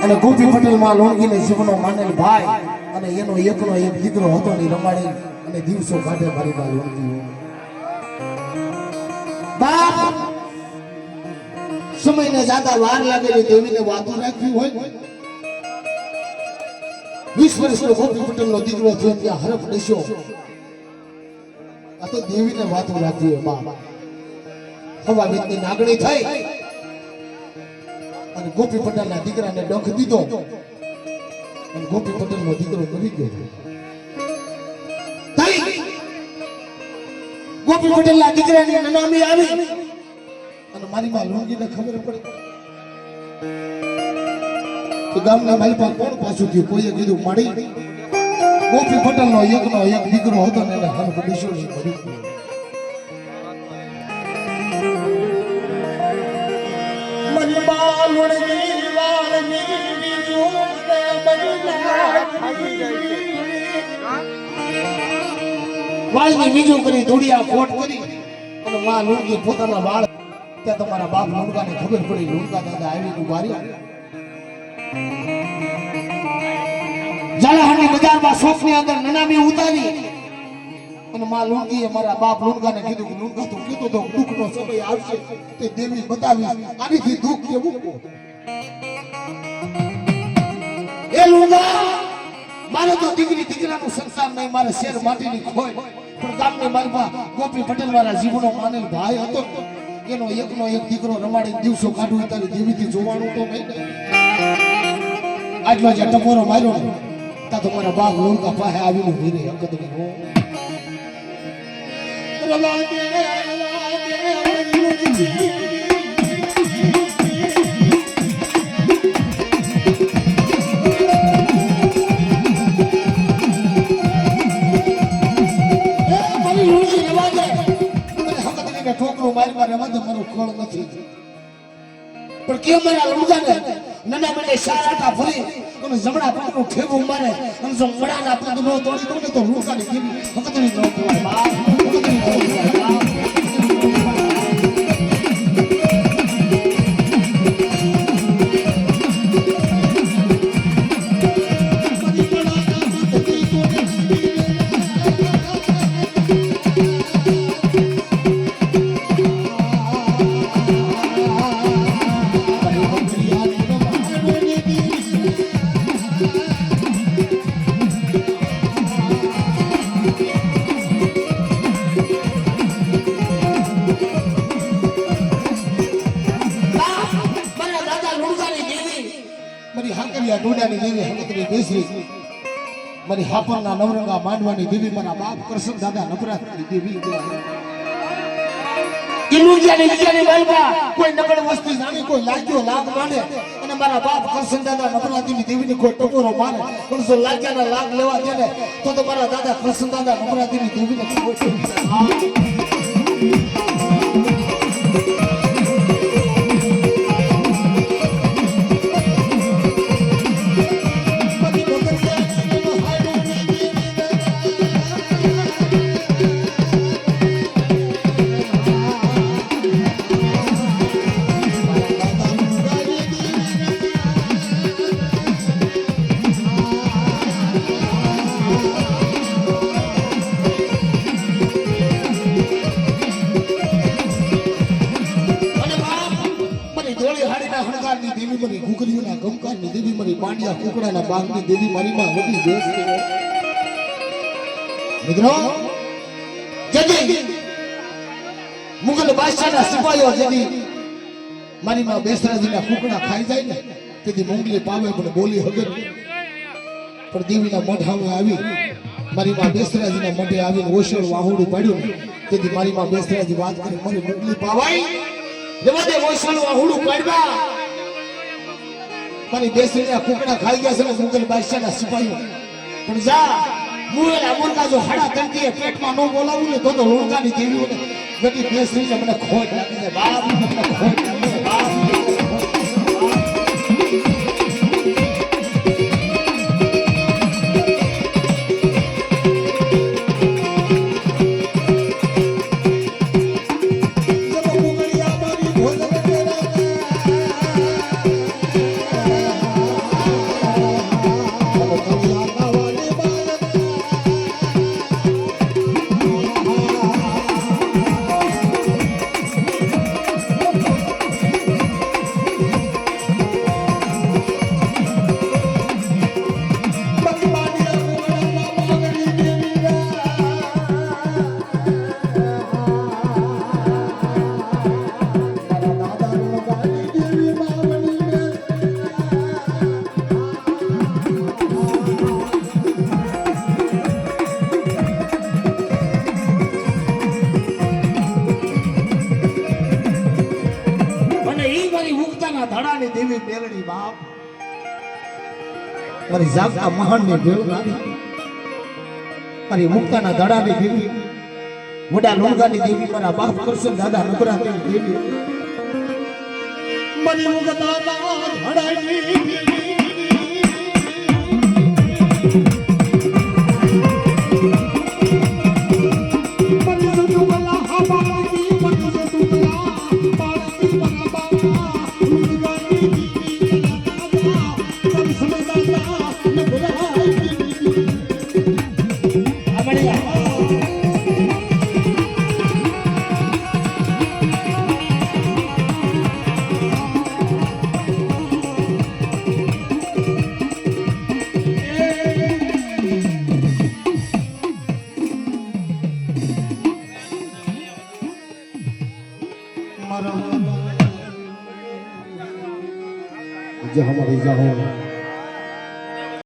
અને ગોપી પટેલ માં લોણગીને જીવનો માનેલ ભાઈ અને એનો એકનો એક દીકરો હતો ને રમાડે અને દિવસો કાઢે મારી માં લોણગી બાપ સમયને જ્યાદા વાર લાગેલી દેવીને વાતો રાખવી હોય 20 વર્ષનો ગોપી પટેલ નો દીકરો થયો ત્યાં હરફ દેશો આ તો દેવીને વાતો રાખવી હોય બાપ હવા વીતની નાગણી થઈ અને ગોપી પટેલ ના દીકરાને ડંખ દીધો અને ગોપી પટેલ નો દીકરો મરી ગયો ગોપી પટેલ ના દીકરાની નનામી આવી અને મારી માં લોણગીને ખબર પડી કે ગામના મારી પાસે કોણ પાછું થયું કોઈએ કીધું માડી ગોપી પટેલ નો એકનો એક દીકરો હતો ને એને હરફ દેશો મરી ગયો વાળની બીજું કરી ધોડિયા કોટ કરી અને માં લોણગી પોતાના વાળ ત્યાં તમારા બાપ લોણગાને ખબર પડી લોણગા દાદા આવીને ઉભા રહ્યા ઝાલાહાની બજારમાં શોખની અંદર નનામી ઉતારી અને માં લોણગીએ મારા બાપ લોણગાને કીધું કે લોણગા તો કીધું તો દુઃખનો સમય આવશે તે દેવી બતાવી આનીથી દુઃખ કેવું એ લોણગા મારે તો દીકરી દીકરાનું સંસાર નહીં મારે શેર માટીની ખોય પણ ગામની માલમાં ગોપી પટેલ વાળા જીવનો માનેલ ભાઈ હતો એનો એકનો એક દીકરો રમાડી દિવસો કાઢું તારી દેવીથી જોવાનું તો નહીં આટલો જે ટપોરો માર્યો ને તા તો મારા બાપ લોણકા પાસે આવીને વીરે અંકત ગયો ઠોકરો મારી મારે રવા દે મારું ખોળ નથી પણ કેમ મારા લોણગાને નના મને સારાટા ભરી અને જમણા પગનું ઠેવું મારે અને જો મડાના પગનો તોડી દઉં ને તો લોણગાની દેવી હકતરી ન કહેવાય બાપ હકતરી ન કહેવાય બાપ ડોડાની દેવી હકતરી બેસરી મારી હાપરના નવરંગા માંડવાની દેવી મારા બાપ કૃષ્ણ દાદા નવરાત્રી દેવી ઇલુજિયાની વિજયાની માલમાં કોઈ નકળ વસ્તુ જાણી કોઈ લાગ્યો લાગ માંડે અને મારા બાપ કૃષ્ણ દાદા નવરાત્રીની દેવીને કોઈ ટકોરો મારે પણ જો લાગ્યાના લાગ લેવા દે ને તો મારા દાદા કૃષ્ણ દાદા નવરાત્રીની દેવીને ગુગરીઓના ગમકારની દેવી મારી પાંડિયા કુકડાના બાગની દેવી મારી માં વડી બેસ મિત્રો જદી મુગલ બાદશાહના સિપાહીઓ જદી મારી માં બેસરાજીના કુકડા ખાઈ જાય ને તેથી મુંગલી પાવે પણ બોલી હગર પણ દેવીના મોઢામાં આવી મારી માં બેસરાજીના મોઢે આવીને ઓશળ વાહુડું પાડ્યું તેથી મારી માં બેસરાજી વાત કરી મને મુંગલી પાવાઈ રેવા દે ઓશળ વાહુડું પાડવા મારી બેસરીના કુકડા ખાઈ ગયા છે ને મુગલ બાદશાહના સિપાહીઓ પણ જા મુએલા મુર્ગા જો હાડા તંતીએ પેટમાં ન બોલાવું ને તો લોણગાની દેવીઓને બધી બેસરીને મને ખોટ લાગી છે બાપ મને ખોટ લાગી છે બાપ ધડાની દેવી મેલડી બાપ મારી જાગતા મહાનની દેવનારી મારી મુક્તાના ધડાની દેવી મોટા લોંગાની દેવી મારા બાપ કરશન દાદા નબરાની દેવી મારી મુક્તાના ધડાની हमारी जहाँ